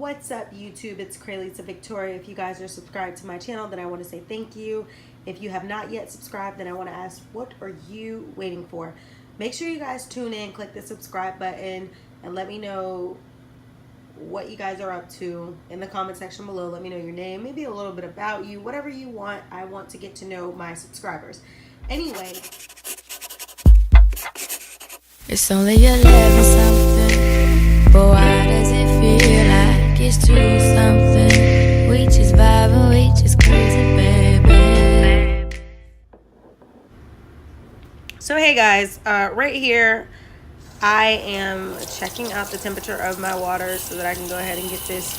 What's up, YouTube? It's Cralisa Victoria. If you guys are subscribed to my channel, then I want to say thank you. If you have not yet subscribed, then I want to ask, what are you waiting for? Make sure you guys tune in, click the subscribe button, and let me know what you guys are up to in the comment section below. Let me know your name, maybe a little bit about you, whatever you want. I want to get to know my subscribers. Anyway, it's only 11 something, but why does it feel like it's 2 something? We just vibing, we just crazy, baby. so hey guys, right here I am checking out the temperature of my water so that I can go ahead and get this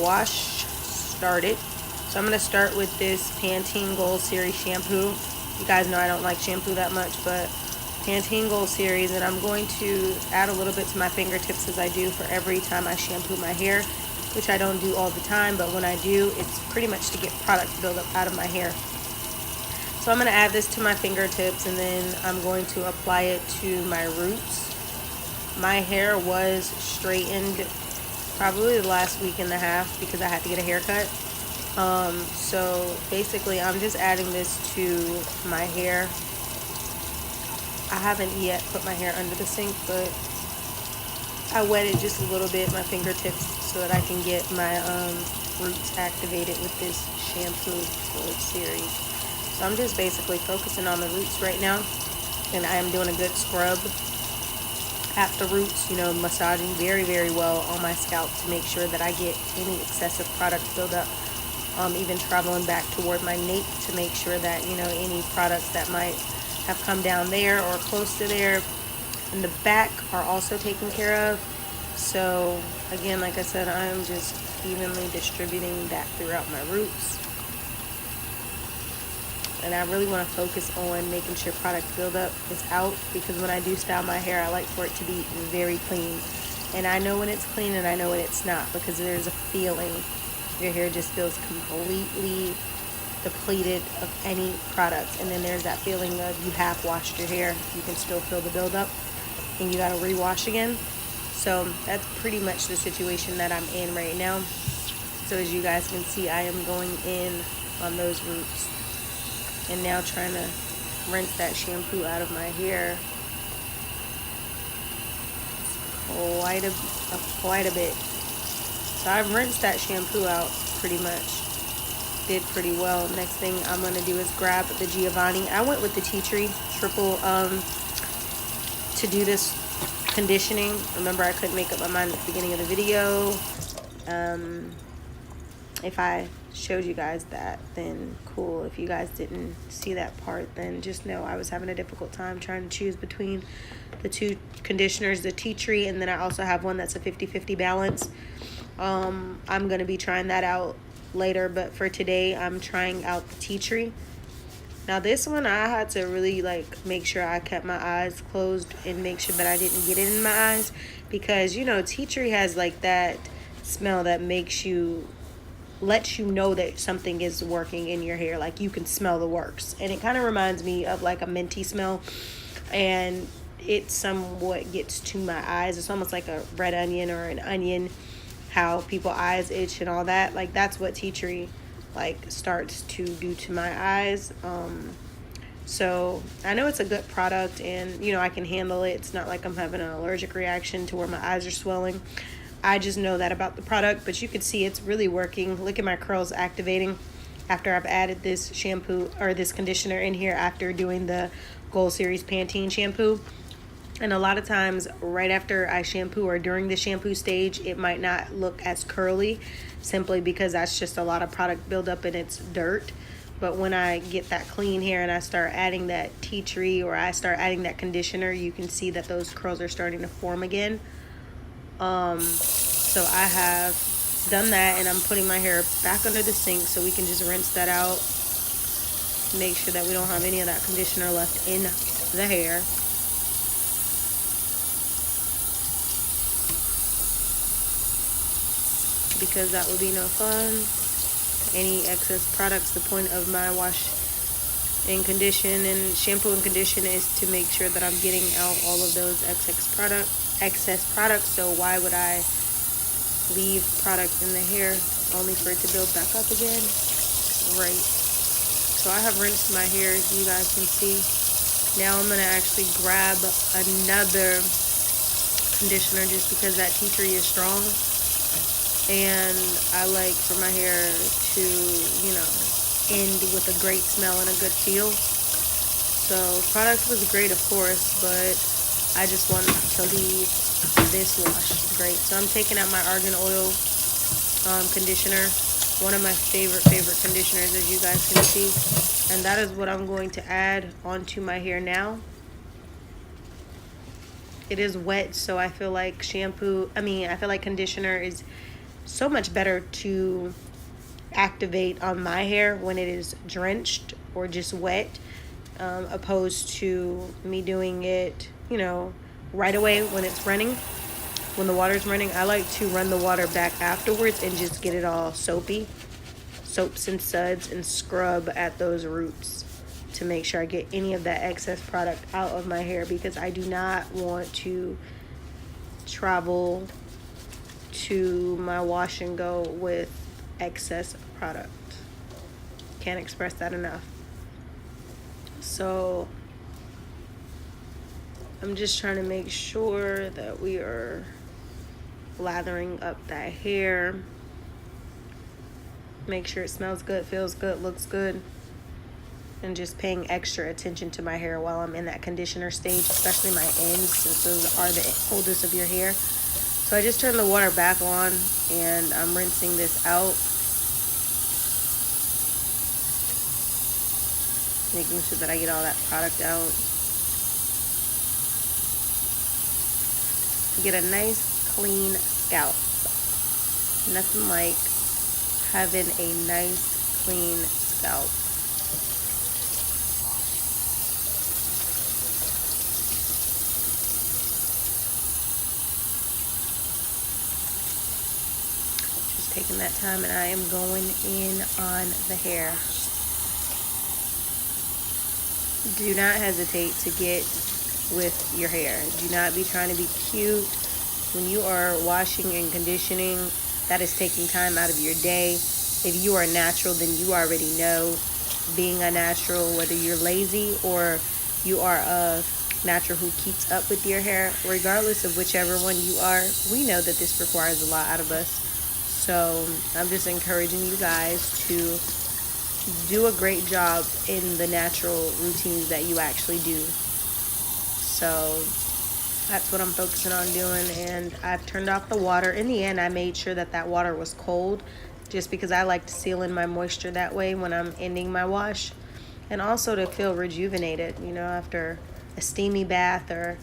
wash started. So I'm going to start with this Pantene Gold Series shampoo. You guys know I don't like shampoo that much, but Pantene Gold Series, and I'm going to add a little bit to my fingertips as I do for every time I shampoo my hair, which I don't do all the time, but when I do, it's pretty much to get product buildup out of my hair. So I'm going to add this to my fingertips, and then I'm going to apply it to my roots. My hair was straightened probably the last week and a half because I had to get a haircut. So basically I'm just adding this to my hair. I haven't yet put my hair under the sink, but I wet it just a little bit, my fingertips, so that I can get my roots activated with this shampoo Gold Series. So I'm just basically focusing on the roots right now, and I am doing a good scrub at the roots, you know, massaging very, very well on my scalp to make sure that I get any excessive product buildup, even traveling back toward my nape to make sure that, you know, any products that might have come down there or close to there in the back are also taken care of. So again, like I said, I'm just evenly distributing that throughout my roots. And I really want to focus on making sure product buildup is out, because when I do style my hair, I like for it to be very clean. And I know when it's clean and I know when it's not, because there's a feeling. Your hair just feels completely depleted of any product, and then there's that feeling of you have washed your hair, you can still feel the buildup, and you got to rewash again. So that's pretty much the situation that I'm in right now. So as you guys can see, I am going in on those roots, and now trying to rinse that shampoo out of my hair quite a bit. So I've rinsed that shampoo out pretty much. Did pretty well. Next thing I'm going to do is grab the Giovanni. I went with the tea tree triple to do this conditioning. Remember, I couldn't make up my mind at the beginning of the video. If I showed you guys that, then cool. If you guys didn't see that part, then just know I was having a difficult time trying to choose between the two conditioners, the tea tree, and then I also have one that's a 50-50 balance. I'm going to be trying that out later, but for today I'm trying out the tea tree. Now this one, I had to really make sure I kept my eyes closed and make sure that I didn't get it in my eyes, because you know tea tree has that smell that lets you know that something is working in your hair. Like you can smell the works, and it kind of reminds me of like a minty smell, and it somewhat gets to my eyes. It's almost like a red onion or an onion, how people eyes itch and all that. Like that's what tea tree starts to do to my eyes. So I know it's a good product, and you know I can handle it. It's not like I'm having an allergic reaction to where my eyes are swelling. I just know that about the product, but you can see it's really working. Look at my curls activating after I've added this shampoo or this conditioner in here after doing the Gold Series Pantene shampoo. And a lot of times right after I shampoo or during the shampoo stage, it might not look as curly, simply because that's just a lot of product buildup and it's dirt. But when I get that clean hair and I start adding that tea tree or I start adding that conditioner, you can see that those curls are starting to form again. So I have done that, and I'm putting my hair back under the sink so we can just rinse that out. Make sure that we don't have any of that conditioner left in the hair. Because that would be no fun. Any excess products, the point of my wash and condition and shampoo and condition is to make sure that I'm getting out all of those excess products. So why would I leave product in the hair only for it to build back up again. Right. So I have rinsed my hair, as you guys can see. Now I'm going to actually grab another conditioner just because that tea tree is strong. And I like for my hair to, end with a great smell and a good feel. So product was great, of course, but I just wanted to leave this wash great. So I'm taking out my argan oil conditioner, one of my favorite conditioners, as you guys can see, and that is what I'm going to add onto my hair now. It is wet, so I feel like I feel like conditioner is so much better to activate on my hair when it is drenched or just wet, opposed to me doing it, right away when it's running. When the water's running, I like to run the water back afterwards and just get it all soapy, soaps and suds, and scrub at those roots to make sure I get any of that excess product out of my hair, because I do not want to travel to my wash and go with excess product. Can't express that enough. So I'm just trying to make sure that we are lathering up that hair. Make sure it smells good, feels good, looks good. And just paying extra attention to my hair while I'm in that conditioner stage, especially my ends, since those are the oldest of your hair. So I just turned the water back on and I'm rinsing this out. Making sure that I get all that product out. Get a nice clean scalp. Nothing like having a nice clean scalp. Just taking that time, and I am going in on the hair. Do not hesitate to get with your hair. Do not be trying to be cute. When you are washing and conditioning, that is taking time out of your day. If you are natural, then you already know. Being a natural, whether you're lazy or you are a natural who keeps up with your hair, regardless of whichever one you are, we know that this requires a lot out of us. So I'm just encouraging you guys to do a great job in the natural routines that you actually do. So that's what I'm focusing on doing, and I've turned off the water. In the end, I made sure that that water was cold, just because I like to seal in my moisture that way when I'm ending my wash, and also to feel rejuvenated, after a steamy bath or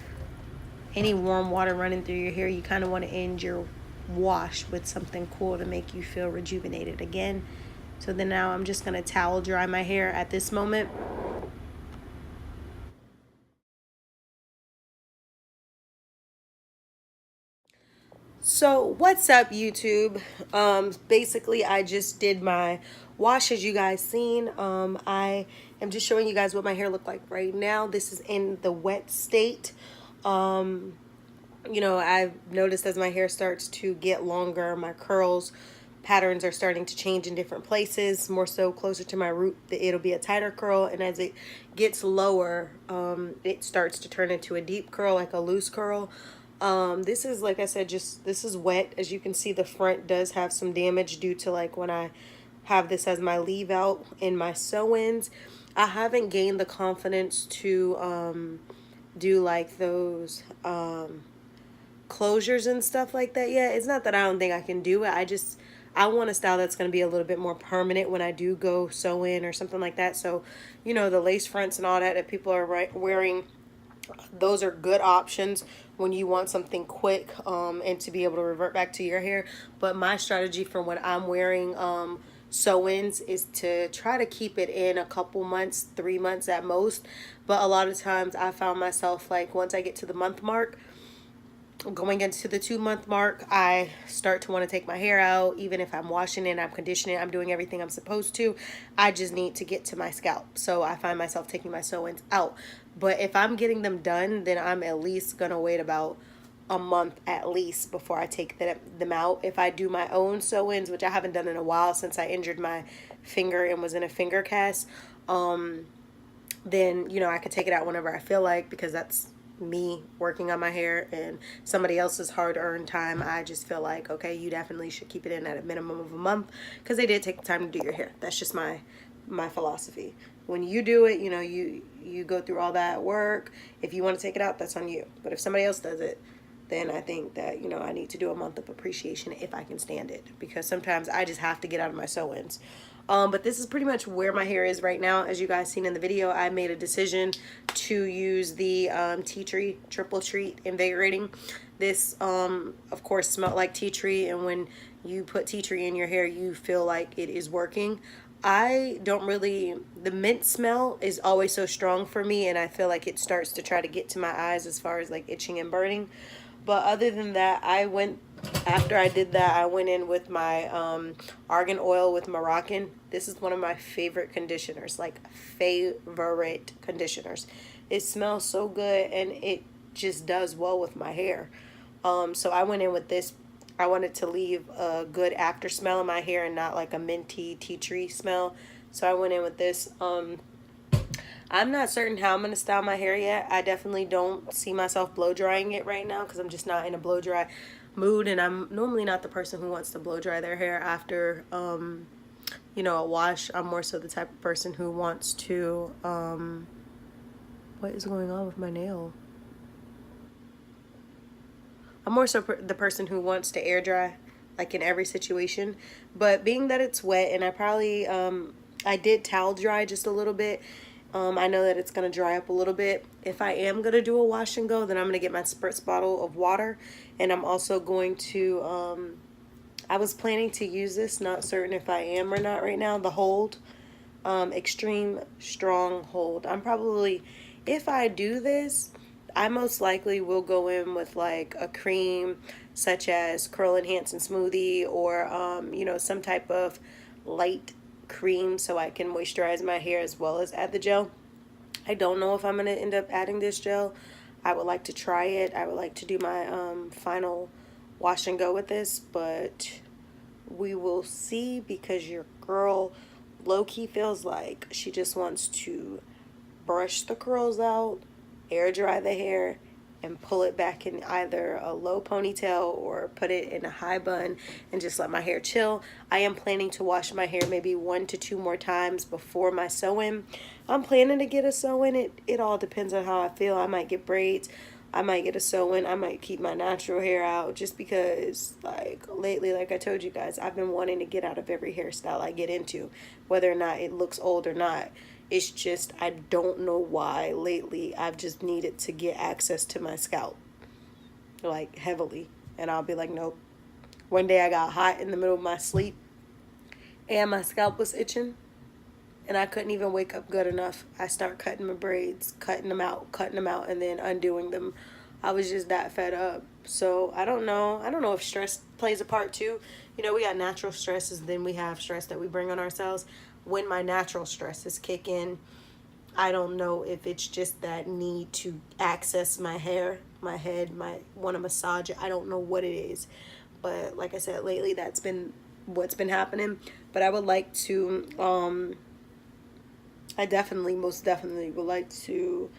any warm water running through your hair. You kind of want to end your wash with something cool to make you feel rejuvenated again. So then now I'm just going to towel dry my hair at this moment. So what's up, YouTube? Basically I just did my wash, as you guys seen. I am just showing you guys what my hair look like right now. This is in the wet state. I've noticed as my hair starts to get longer, my curls patterns are starting to change in different places, more so closer to my root, it'll be a tighter curl, and as it gets lower, it starts to turn into a deep curl, like a loose curl. This is, like I said, this is wet. As you can see, the front does have some damage due to, like, when I have this as my leave out in my sew-ins. I haven't gained the confidence to do like those closures and stuff like that yet. It's not that I don't think I can do it. I want a style that's going to be a little bit more permanent when I do go sew in or something like that. So, the lace fronts and all that people are wearing, those are good options when you want something quick and to be able to revert back to your hair. But my strategy for when I'm wearing sew-ins is to try to keep it in a couple months, 3 months at most. But a lot of times I found myself, like, once I get to the month mark, going into the 2-month mark, I start to want to take my hair out. Even if I'm washing it, I'm conditioning it, I'm doing everything I'm supposed to, I just need to get to my scalp. So I find myself taking my sew-ins out. But if I'm getting them done, then I'm at least gonna wait about a month at least before I take them out. If I do my own sew-ins, which I haven't done in a while since I injured my finger and was in a finger cast, then, you know, I could take it out whenever I feel like, because that's me working on my hair and somebody else's hard-earned time. I just feel like, okay, you definitely should keep it in at a minimum of a month, because they did take the time to do your hair. That's just my philosophy. When you do it, you know, you go through all that work. If you want to take it out, that's on you. But if somebody else does it, then I think that, you know, I need to do a month of appreciation if I can stand it, because sometimes I just have to get out of my sew-ins. But this is pretty much where my hair is right now. As you guys seen in the video, I made a decision to use the tea tree triple treat invigorating. This of course smelled like tea tree, and when you put tea tree in your hair, you feel like it is working. I don't really, the mint smell is always so strong for me, and I feel like it starts to try to get to my eyes as far as like itching and burning. But other than that, after I did that, I went in with my argan oil with Moroccan. This is one of my favorite conditioners, like favorite conditioners. It smells so good, and it just does well with my hair. So I went in with this. I wanted to leave a good after smell in my hair and not like a minty tea tree smell. So I went in with this. I'm not certain how I'm going to style my hair yet. I definitely don't see myself blow drying it right now, because I'm just not in a blow dry mood, and I'm normally not the person who wants to blow dry their hair after you know, a wash. I'm more so the type of person who wants to what is going on with my nail? I'm more so the person who wants to air dry, like in every situation. But being that it's wet, and I probably I did towel dry just a little bit, I know that it's going to dry up a little bit. If I am going to do a wash and go, then I'm going to get my spritz bottle of water. And I'm also going to, I was planning to use this, not certain if I am or not right now, the Hold. Extreme Strong Hold. I'm probably, if I do this, I most likely will go in with like a cream such as Curl Enhance and Smoothie, or, you know, some type of light cream so I can moisturize my hair as well as add the gel. I don't know if I'm going to end up adding this gel. I would like to try it. I would like to do my final wash and go with this, but we will see, because your girl low-key feels like she just wants to brush the curls out, air dry the hair, and pull it back in either a low ponytail or put it in a high bun and just let my hair chill. I am planning to wash my hair maybe 1 to 2 more times before my sew-in. I'm planning to get a sew-in. It all depends on how I feel. I might get braids. I might get a sew-in. I might keep my natural hair out, just because, like, lately, like I told you guys, I've been wanting to get out of every hairstyle I get into, whether or not it looks old or not. It's just, I don't know why lately I've just needed to get access to my scalp, like, heavily. And I'll be like, nope. One day I got hot in the middle of my sleep, and my scalp was itching, and I couldn't even wake up good enough. I start cutting my braids, cutting them out, and then undoing them. I was just that fed up. So I don't know. I don't know if stress plays a part too. You know, we got natural stresses, then we have stress that we bring on ourselves. When my natural stresses kick in, I don't know if it's just that need to access my hair, my head, want to massage it. I don't know what it is. But like I said, lately that's been what's been happening. But I would like to, I definitely, most definitely would like to,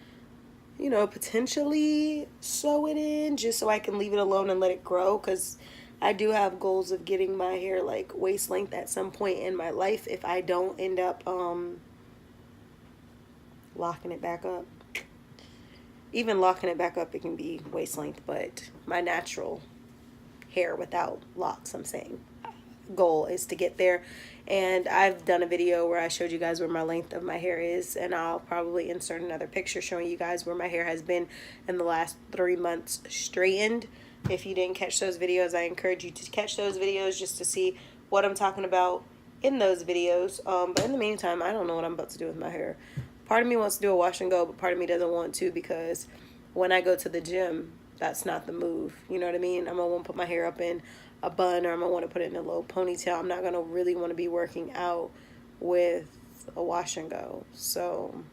you know, potentially sew it in just so I can leave it alone and let it grow, because I do have goals of getting my hair like waist length at some point in my life if I don't end up locking it back up. Even locking it back up, it can be waist length, but my natural hair without locks, I'm saying, goal is to get there. And I've done a video where I showed you guys where my length of my hair is, and I'll probably insert another picture showing you guys where my hair has been in the last 3 months straightened. If you didn't catch those videos, I encourage you to catch those videos just to see what I'm talking about in those videos. But in the meantime, I don't know what I'm about to do with my hair. Part of me wants to do a wash and go, but part of me doesn't want to, because when I go to the gym, that's not the move. You know what I mean? I'm going to want to put my hair up in a bun, or I'm going to want to put it in a low ponytail. I'm not going to really want to be working out with a wash and go. So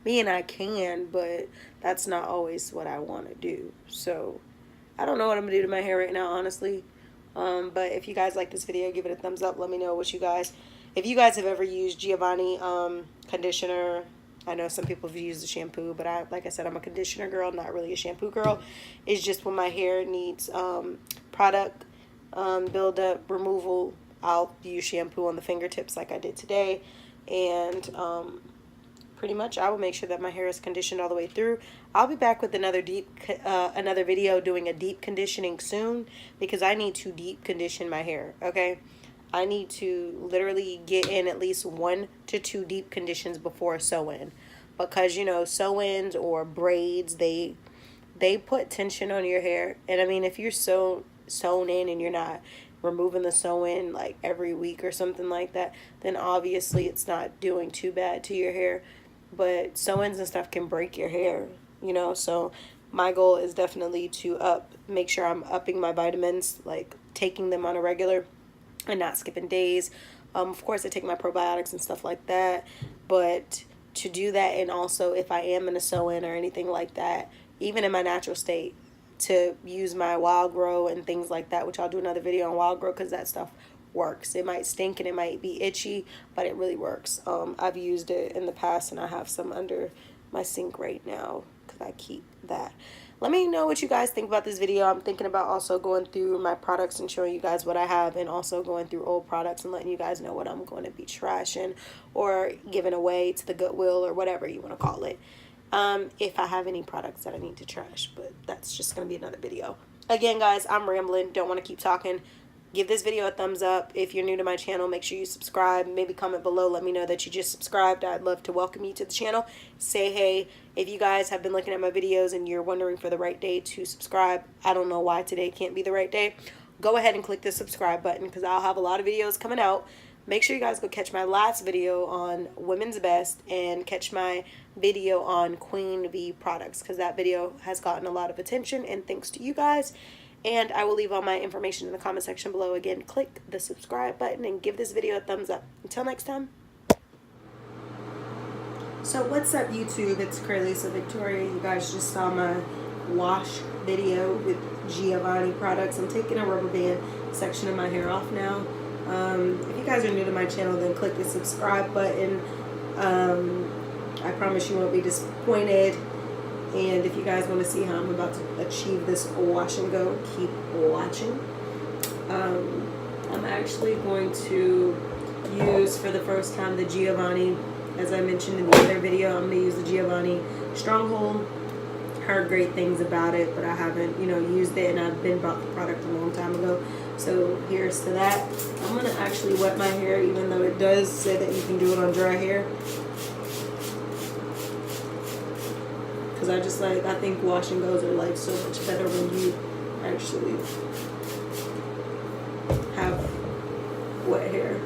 mean, I can, but that's not always what I want to do. So I don't know what I'm gonna do to my hair right now, honestly. But if you guys like this video, give it a thumbs up. Let me know what you guys, if you guys have ever used Giovanni conditioner. I know some people have used the shampoo, but like I said, I'm a conditioner girl, not really a shampoo girl. It's just when my hair needs product buildup removal, I'll use shampoo on the fingertips like I did today. And pretty much I will make sure that my hair is conditioned all the way through. I'll be back with another video doing a deep conditioning soon, because I need to deep condition my hair, okay? I need to literally get in at least 1 to 2 deep conditions before a sew-in, because you know, sew-ins or braids, they put tension on your hair. And I mean, if you're sewn in and you're not removing the sew-in like every week or something like that, then obviously it's not doing too bad to your hair. But sew-ins and stuff can break your hair, you know. So my goal is definitely to make sure I'm upping my vitamins, like taking them on a regular and not skipping days. Of course, I take my probiotics and stuff like that, but to do that, and also if I am in a sew-in or anything like that, even in my natural state, to use my wild grow and things like that, which I'll do another video on wild grow, because that stuff works. It might stink and it might be itchy, but it really works. I've used it in the past, and I have some under my sink right now because I keep that. Let me know what you guys think about this video. I'm thinking about also going through my products and showing you guys what I have, and also going through old products and letting you guys know what I'm going to be trashing or giving away to the Goodwill or whatever you want to call it. If I have any products that I need to trash, but that's just going to be another video. Again, guys, I'm rambling. Don't want to keep talking. Give this video a thumbs up. If you're new to my channel, make sure you subscribe. Maybe comment below. Let me know that you just subscribed. I'd love to welcome you to the channel. Say hey. If you guys have been looking at my videos and you're wondering for the right day to subscribe, I don't know why today can't be the right day, go ahead and click the subscribe button, because I'll have a lot of videos coming out. Make sure you guys go catch my last video on Women's Best and catch my video on Queen V products, because that video has gotten a lot of attention, and thanks to you guys. And I will leave all my information in the comment section below. Again, click the subscribe button and give this video a thumbs up. Until next time. So what's up, YouTube? It's Cralisa Victoria. You guys just saw my wash video with Giovanni products. I'm taking a rubber band section of my hair off now. If you guys are new to my channel, then click the subscribe button. I promise you won't be disappointed. And if you guys want to see how I'm about to achieve this wash and go, keep watching. I'm actually going to use for the first time the Giovanni, as I mentioned in the other video. I'm going to use the Giovanni Stronghold. Heard great things about it, but I haven't, used it, and I've been bought the product a long time ago. So here's to that. I'm going to actually wet my hair, even though it does say that you can do it on dry hair. Because I think wash and goes are like so much better when you actually have wet hair.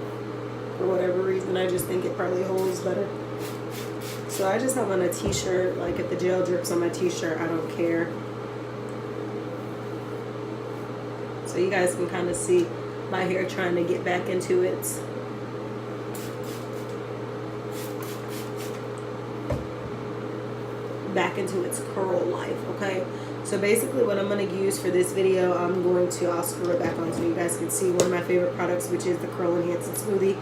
For whatever reason, I just think it probably holds better. So I just have on a t-shirt, like if the gel drips on my t-shirt, I don't care. So you guys can kind of see my hair trying to get back into its curl life, okay? So basically what I'm going to use for this video, I'll screw it back on so you guys can see one of my favorite products, which is the Curl Enhancing Smoothie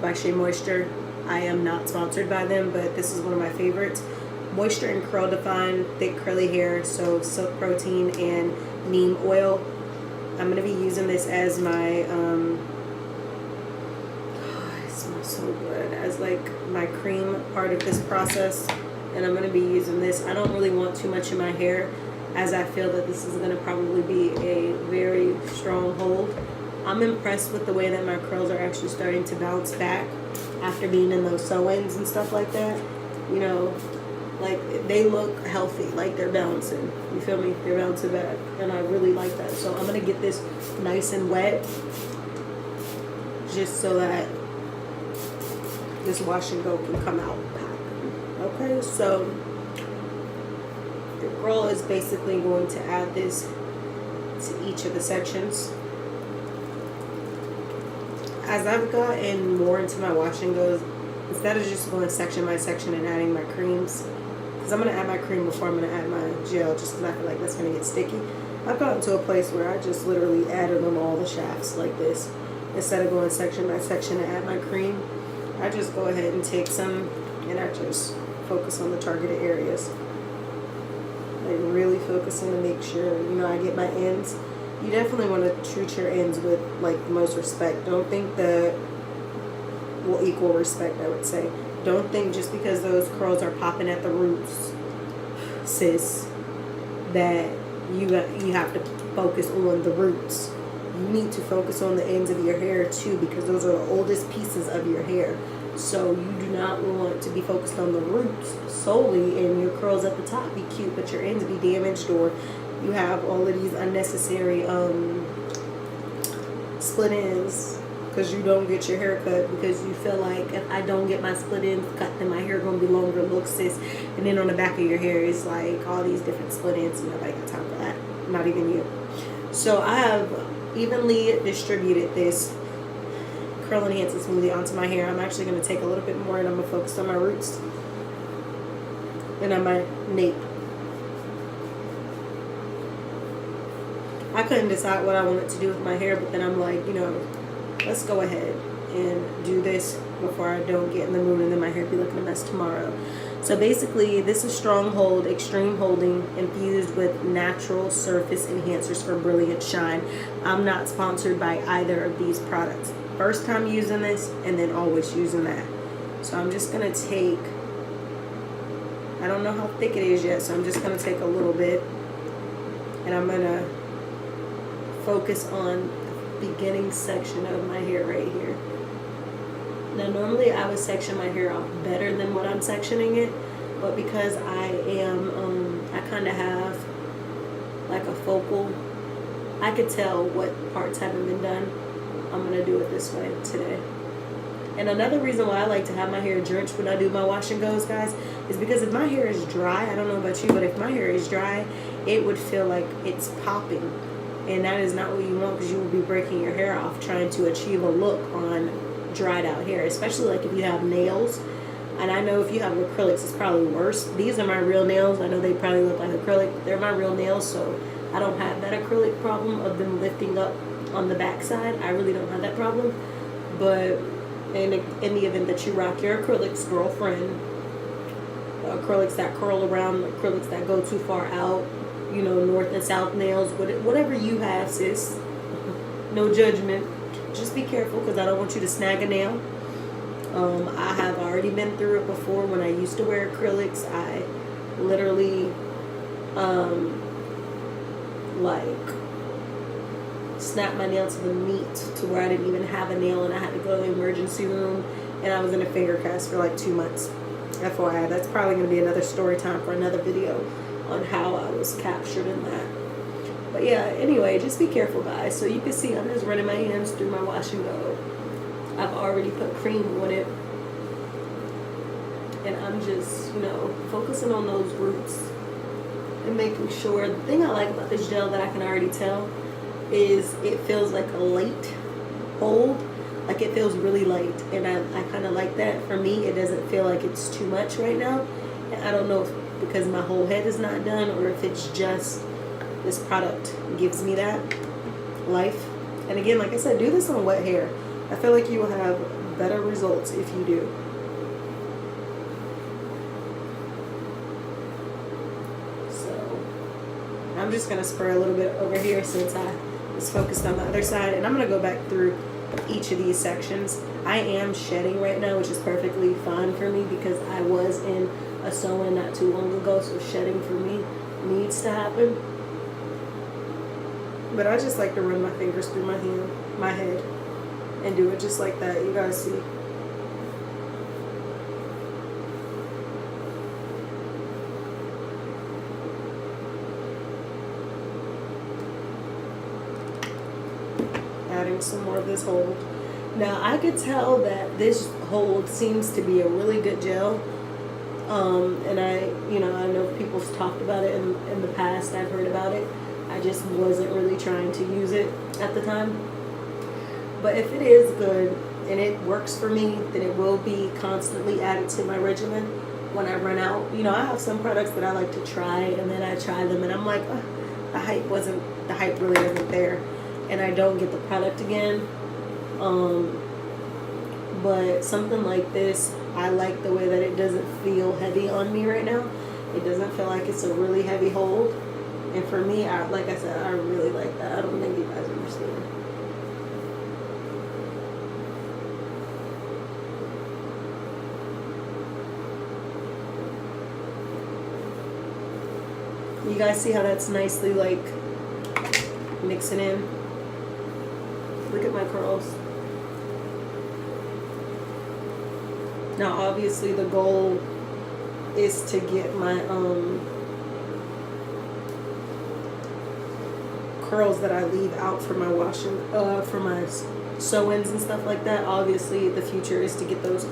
by Shea Moisture. I am not sponsored by them, but this is one of my favorites. Moisture and Curl Define Thick Curly Hair, so Silk Protein and Neem Oil. I'm going to be using this as my, it smells so good, as like my cream part of this process. And I'm going to be using this. I don't really want too much in my hair, as I feel that this is going to probably be a very strong hold. I'm impressed with the way that my curls are actually starting to bounce back after being in those sew-ins and stuff like that. Like they look healthy, like they're bouncing. You feel me? They're bouncing back, and I really like that. So I'm going to get this nice and wet, just so that this wash and go can come out. Okay, so the girl is basically going to add this to each of the sections. As I've gotten more into my wash and goes, instead of just going section by section and adding my creams, because I'm going to add my cream before I'm going to add my gel, just because I feel like that's going to get sticky. I've gotten to a place where I just literally added on all the shafts like this. Instead of going section by section to add my cream, I just go ahead and take some and I just focus on the targeted areas. Like really focusing to make sure, you know, I get my ends. You definitely want to treat your ends with like the most respect. Don't think that, well, equal respect, I would say. Don't think just because those curls are popping at the roots, sis, that you have to focus on the roots. You need to focus on the ends of your hair too, because those are the oldest pieces of your hair. So you do not want to be focused on the roots solely, and your curls at the top be cute, but your ends be damaged, or you have all of these unnecessary split ends because you don't get your hair cut because you feel like if I don't get my split ends cut, then my hair gonna be longer. Look, sis. And then on the back of your hair is like all these different split ends, and nobody got time for that. Not even you. So I have evenly distributed this curl enhancing smoothie onto my hair. I'm actually going to take a little bit more and I'm going to focus on my roots and on my nape. I couldn't decide what I wanted to do with my hair, but then I'm like, you know, let's go ahead and do this before I don't get in the mood and then my hair be looking a mess tomorrow. So basically, this is Stronghold Extreme Holding infused with natural surface enhancers for brilliant shine. I'm not sponsored by either of these products. First time using this and then always using that. So I'm just going to take, I don't know how thick it is yet, so I'm just going to take a little bit and I'm going to focus on the beginning section of my hair right here. Now normally I would section my hair off better than what I'm sectioning it, but because I am, I kind of have like a focal, I could tell what parts haven't been done. I'm going to do it this way today. And another reason why I like to have my hair drenched when I do my wash and goes, guys, is because if my hair is dry, I don't know about you, but if my hair is dry, it would feel like it's popping. And that is not what you want, because you will be breaking your hair off trying to achieve a look on dried out hair, especially like if you have nails. And I know if you have acrylics, it's probably worse. These are my real nails. I know they probably look like acrylic. They're my real nails, so I don't have that acrylic problem of them lifting up on the back side. I really don't have that problem. But in the event that you rock your acrylics, girlfriend, acrylics that curl around, acrylics that go too far out, you know, north and south nails, whatever you have, sis, no judgment. Just be careful, because I don't want you to snag a nail. I have already been through it before. When I used to wear acrylics, I literally like snapped my nail to the meat to where I didn't even have a nail, and I had to go to the emergency room, and I was in a finger cast for like 2 months. FYI, that's probably going to be another story time for another video on how I was captured in that. But yeah, anyway, just be careful, guys. So you can see I'm just running my hands through my wash and go. I've already put cream on it. And I'm just, you know, focusing on those roots and making sure. The thing I like about this gel that I can already tell is it feels like a light hold. Like it feels really light. And I kind of like that. For me, it doesn't feel like it's too much right now. And I don't know if because my whole head is not done, or if it's just this product gives me that life. And again, like I said, do this on wet hair. I feel like you will have better results if you do. So I'm just gonna spray a little bit over here since I was focused on the other side, and I'm gonna go back through each of these sections. I am shedding right now, which is perfectly fine for me because I was in a sew-in not too long ago, so shedding for me needs to happen. But I just like to run my fingers through my head and do it just like that. You guys see. Adding some more of this hold. Now I could tell that this hold seems to be a really good gel. And I know people's talked about it in the past. I've heard about it. I just wasn't really trying to use it at the time. But if it is good, and it works for me, then it will be constantly added to my regimen when I run out. You know, I have some products that I like to try, and then I try them and I'm like, oh, the hype really isn't there, and I don't get the product again. But something like this, I like the way that it doesn't feel heavy on me right now. It doesn't feel like it's a really heavy hold. And for me, like I said, I really like that. I don't think you guys understand. You guys see how that's nicely like mixing in? Look at my curls. Now obviously the goal is to get my curls that I leave out for my washing, for my sew-ins and stuff like that. Obviously the future is to get those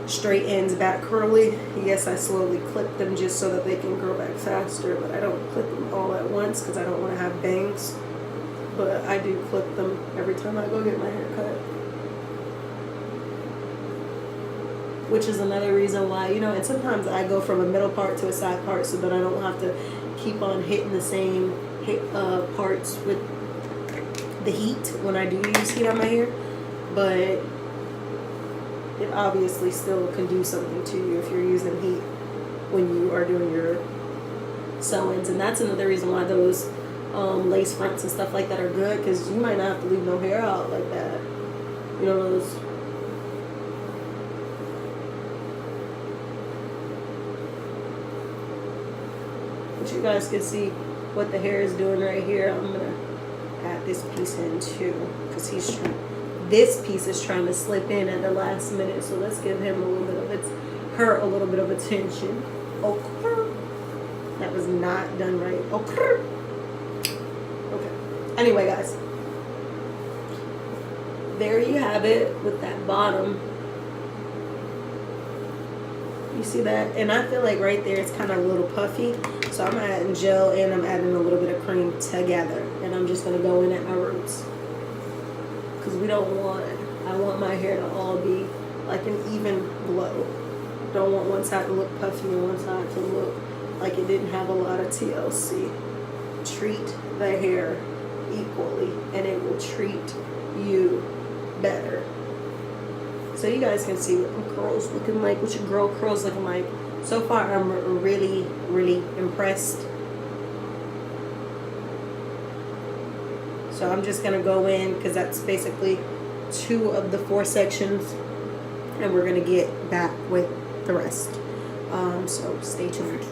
straight ends back curly. Yes, I slowly clip them just so that they can grow back faster, but I don't clip them all at once because I don't want to have bangs. But I do clip them every time I go get my hair cut. Which is another reason why, you know, and sometimes I go from a middle part to a side part so that I don't have to keep on hitting the same parts with the heat when I do use heat on my hair. But it obviously still can do something to you if you're using heat when you are doing your sew-ins. And that's another reason why those lace fronts and stuff like that are good, because you might not have to leave no hair out like that. You know, those. But you guys can see what the hair is doing right here. I'm gonna add this piece in too, because this piece is trying to slip in at the last minute. So let's give him a little bit of a little bit of attention. Okay, that was not done right. Okay. Anyway, guys, there you have it with that bottom. You see that? And I feel like right there it's kind of a little puffy. So I'm adding gel and I'm adding a little bit of cream together. And I'm just going to go in at my roots. Because I want my hair to all be like an even glow. Don't want one side to look puffy and one side to look like it didn't have a lot of TLC. Treat the hair equally and it will treat you better. So you guys can see what my curls looking like, what your girl curls looking like. So far, I'm really, really impressed. So I'm just going to go in, because that's basically 2 of the 4 sections. And we're going to get back with the rest. So stay tuned.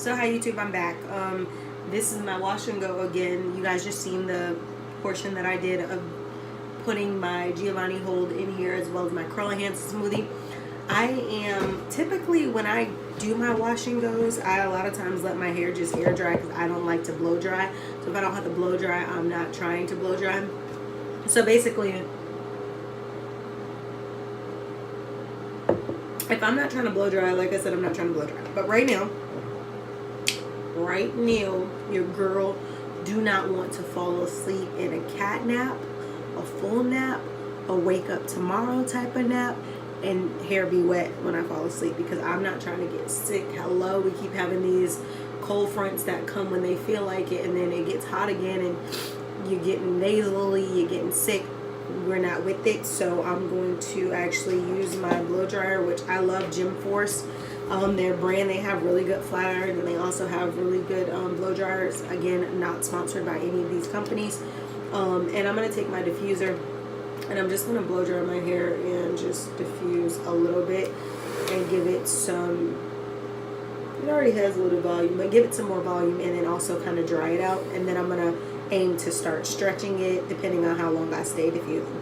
So hi YouTube, I'm back. This is my wash and go again. You guys just seen the portion that I did of putting my Giovanni hold in here as well as my curl enhanced smoothie. I am typically, when I do my wash and goes, I a lot of times let my hair just air dry because I don't like to blow dry. So if I don't have to blow dry, I'm not trying to blow dry. So basically, if I'm not trying to blow dry, like I said, I'm not trying to blow dry. But right now, your girl do not want to fall asleep in a cat nap, a full nap, a wake up tomorrow type of nap, and hair be wet when I fall asleep, because I'm not trying to get sick. Hello, we keep having these cold fronts that come when they feel like it, and then it gets hot again and you're getting nasally, you're getting sick. We're not with it. So I'm going to actually use my blow dryer, which I love, Gym Force. Their brand, they have really good flat iron, and they also have really good blow dryers. Again, not sponsored by any of these companies. And I'm going to take my diffuser and I'm just going to blow dry my hair and just diffuse a little bit and give it some, it already has a little volume, but give it some more volume, and then also kind of dry it out. And then I'm going to aim to start stretching it depending on how long I stay diffusing.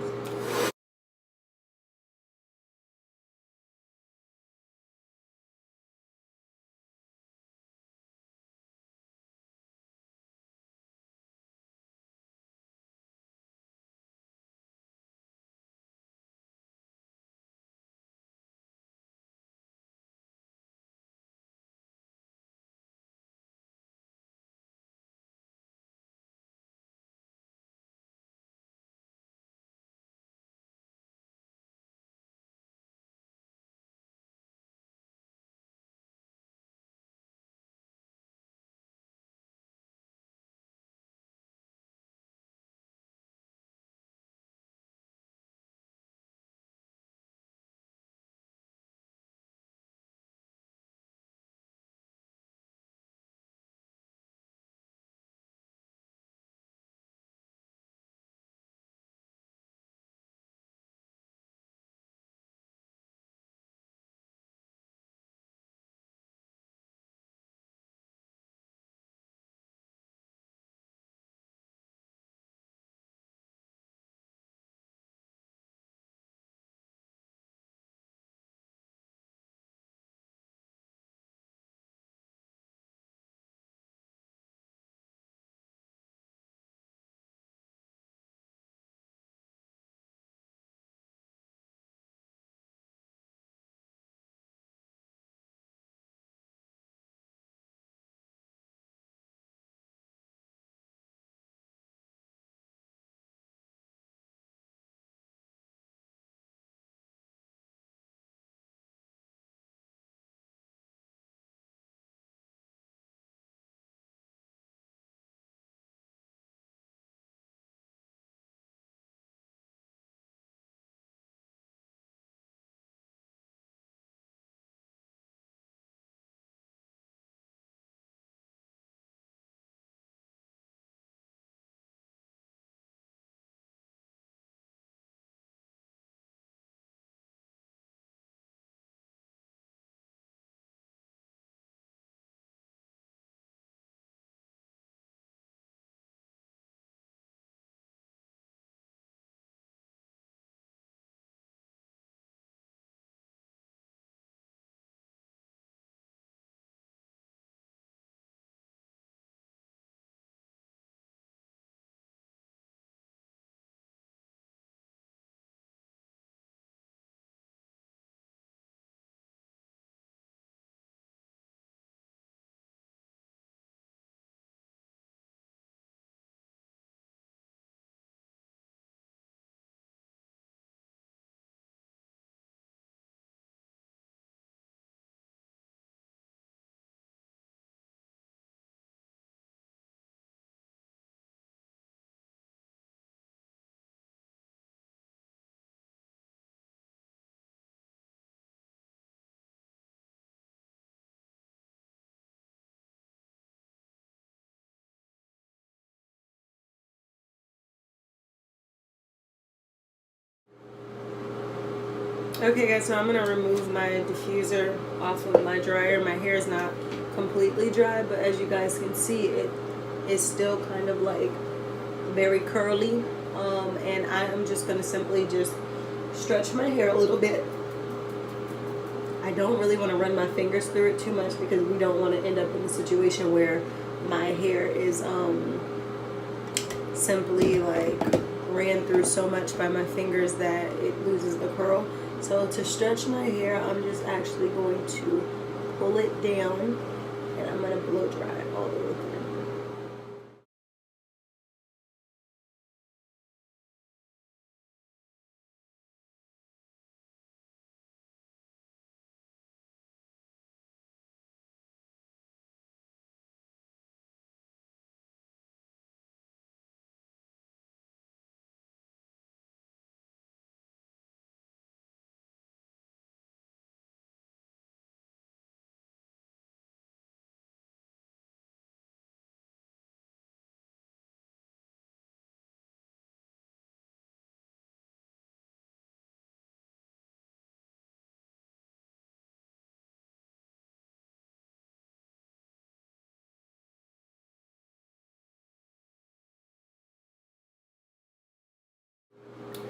Okay guys, so I'm going to remove my diffuser off of my dryer. My hair is not completely dry, but as you guys can see, it is still kind of like very curly. And I am just going to simply just stretch my hair a little bit. I don't really want to run my fingers through it too much because we don't want to end up in a situation where my hair is simply like ran through so much by my fingers that it loses the curl. So to stretch my hair, I'm just actually going to pull it down and I'm going to blow dry it all the way through.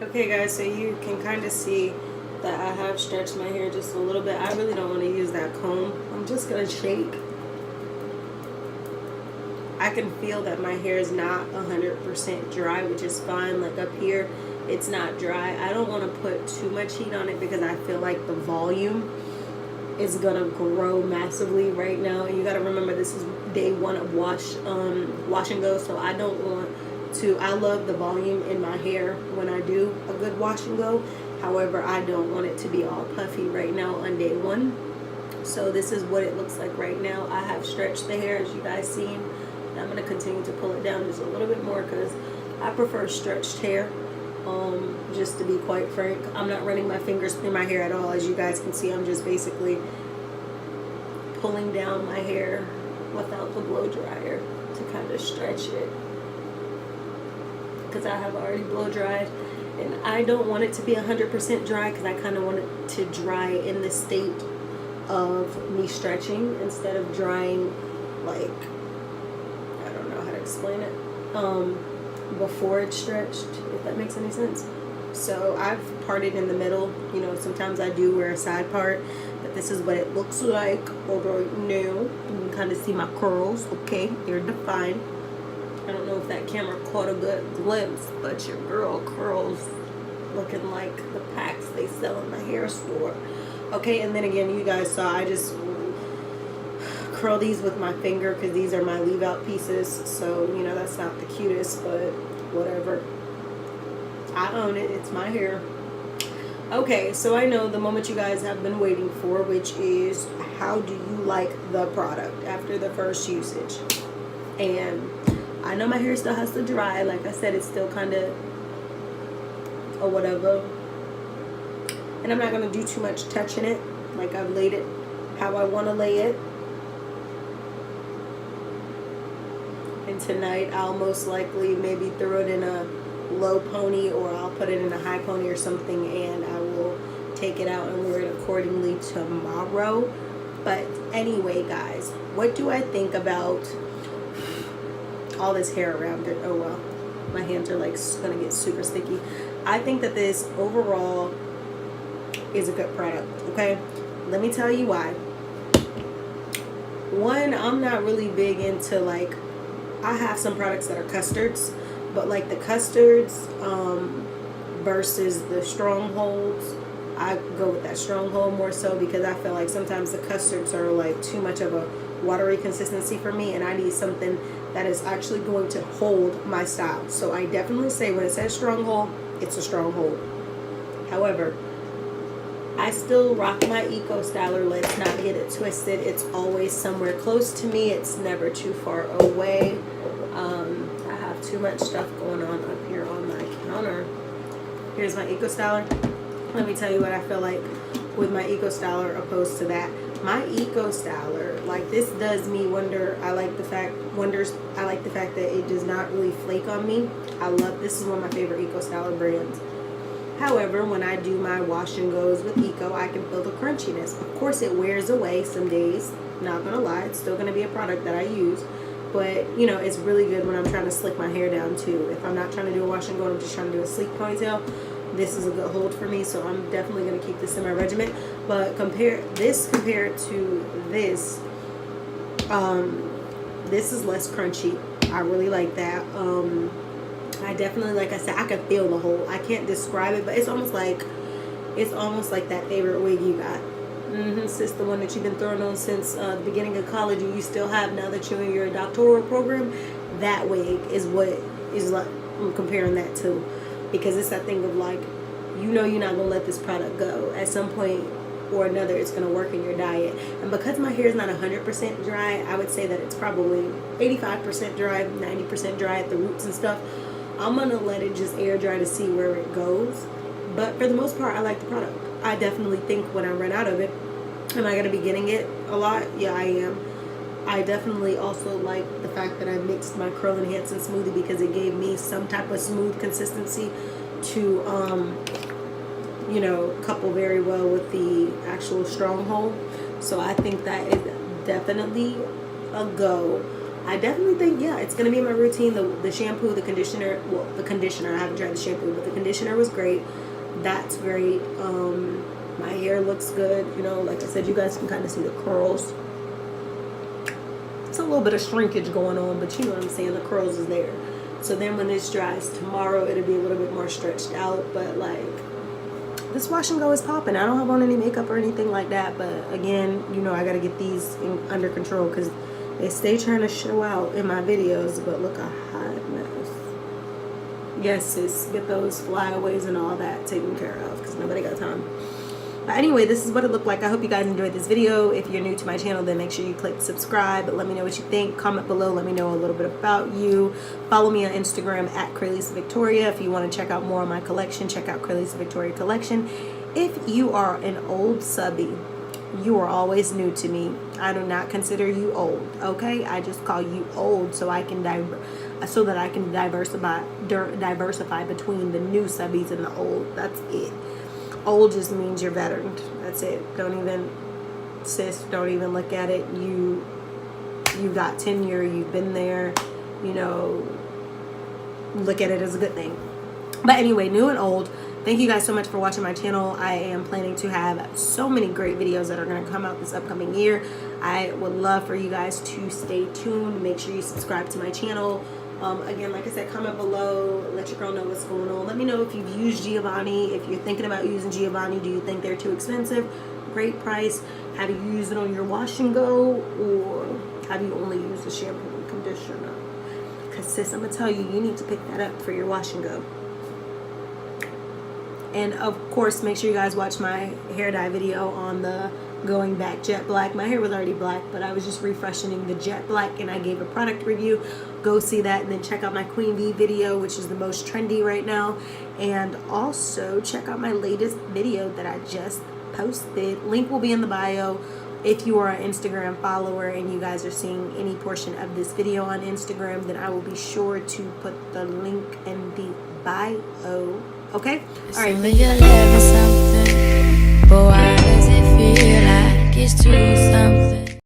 Okay guys, so you can kind of see that I have stretched my hair just a little bit. I really don't want to use that comb. I'm just going to shake. I can feel that my hair is not 100% dry, which is fine. Like up here, it's not dry. I don't want to put too much heat on it because I feel like the volume is going to grow massively right now. And you got to remember, this is day one of wash and go, so I don't want to, I love the volume in my hair when I do a good wash and go. However, I don't want it to be all puffy right now on day one. So this is what it looks like right now. I have stretched the hair, as you guys seen. And I'm going to continue to pull it down just a little bit more because I prefer stretched hair. Just to be quite frank, I'm not running my fingers through my hair at all. As you guys can see, I'm just basically pulling down my hair without the blow dryer to kind of stretch it, because I have already blow dried and I don't want it to be 100% dry because I kind of want it to dry in the state of me stretching instead of drying like, I don't know how to explain it, before it's stretched, if that makes any sense. So I've parted in the middle. You know, sometimes I do wear a side part, but this is what it looks like over now. You can kind of see my curls. Okay, they're defined. I don't know if that camera caught a good glimpse, but your girl curls looking like the packs they sell in the hair store. Okay, and then again, you guys saw I just curl these with my finger because these are my leave out pieces. So, you know, that's not the cutest, but whatever. I own it. It's my hair. Okay, so I know the moment you guys have been waiting for, which is how do you like the product after the first usage? And I know my hair still has to dry. Like I said, it's still kind of or whatever. And I'm not going to do too much touching it. Like I've laid it how I want to lay it. And tonight I'll most likely maybe throw it in a low pony, or I'll put it in a high pony or something, and I will take it out and wear it accordingly tomorrow. But anyway, guys, what do I think about all this hair around it? Oh well, my hands are like gonna get super sticky. I think that this overall is a good product. Okay, let me tell you why. One, I'm not really big into, like, I have some products that are custards, but like the custards versus the strongholds, I go with that stronghold more so because I feel like sometimes the custards are like too much of a watery consistency for me, and I need something that is actually going to hold my style. So I definitely say when it says stronghold, it's a stronghold. However, I still rock my Eco Styler. Let's not get it twisted. It's always somewhere close to me. It's never too far away. I have too much stuff going on up here on my counter. Here's my Eco Styler. Let me tell you what I feel like with my Eco Styler opposed to that. My Eco Styler, like, this does me wonder. I like the fact that it does not really flake on me. I love, this is one of my favorite Eco Styler brands. However, when I do my wash and goes with Eco, I can feel the crunchiness. Of course, it wears away some days. Not gonna lie, it's still gonna be a product that I use. But, you know, it's really good when I'm trying to slick my hair down too. If I'm not trying to do a wash and go and I'm just trying to do a sleek ponytail, this is a good hold for me. So I'm definitely gonna keep this in my regimen. But compared to this, this is less crunchy. I really like that. I definitely, like I said, I can feel the hold. I can't describe it, but it's almost like that favorite wig you got. Sis, the one that you've been throwing on since the beginning of college, and you still have now that you're in your doctoral program. That wig is what is like I'm comparing that to, because it's that thing of like, you know, you're not gonna let this product go. At some point or another, it's gonna work in your diet. And because my hair is not 100% dry, I would say that it's probably 85% dry, 90% dry at the roots and stuff. I'm gonna let it just air dry to see where it goes. But for the most part, I like the product. I definitely think when I run out of it, am I going to be getting it a lot? Yeah, I am. I definitely also like the fact that I mixed my curl enhancing smoothie because it gave me some type of smooth consistency to, you know, couple very well with the actual stronghold. So I think that is definitely a go. I definitely think, yeah, it's going to be my routine. The shampoo, the conditioner, well, the conditioner, I haven't tried the shampoo, but the conditioner was great. That's great. My hair looks good. You know, like I said, you guys can kind of see the curls. It's a little bit of shrinkage going on, but you know what I'm saying, the curls is there. So then when this dries tomorrow, it'll be a little bit more stretched out. But like, this wash and go is popping. I don't have on any makeup or anything like that, but again, you know, I got to get these under control because they stay trying to show out in my videos. But look, a hot mess. Yes, sis, get those flyaways and all that taken care of because nobody got time. But anyway, this is what it looked like. I hope you guys enjoyed this video. If you're new to my channel, then make sure you click subscribe. Let me know what you think. Comment below. Let me know a little bit about you. Follow me on Instagram at Cralisa Victoria. If you want to check out more of my collection, check out Cralisa Victoria Collection. If you are an old subby, you are always new to me. I do not consider you old, okay? I just call you old so I can diversify between the new subbies and the old. That's it. Old just means you're veteran. That's it. Don't even, sis, don't even look at it. You got tenure. You've been there. You know, look at it as a good thing. But anyway, new and old, thank you guys so much for watching my channel. I am planning to have so many great videos that are going to come out this upcoming year. I would love for you guys to stay tuned. Make sure you subscribe to my channel. Again, like I said, comment below. Let your girl know what's going on. Let me know if you've used Giovanni. If you're thinking about using Giovanni, do you think they're too expensive? Great price. Have you used it on your wash and go? Or have you only used the shampoo and conditioner? Because sis, I'm going to tell you, you need to pick that up for your wash and go. And of course, make sure you guys watch my hair dye video on the going back jet black. My hair was already black, but I was just refreshing the jet black and I gave a product review. Go see that, and then check out my Queen Bee video, which is the most trendy right now. And also check out my latest video that I just posted. Link will be in the bio. If you are an Instagram follower and you guys are seeing any portion of this video on Instagram, then I will be sure to put the link in the bio. Okay? All right. You're loving something, but why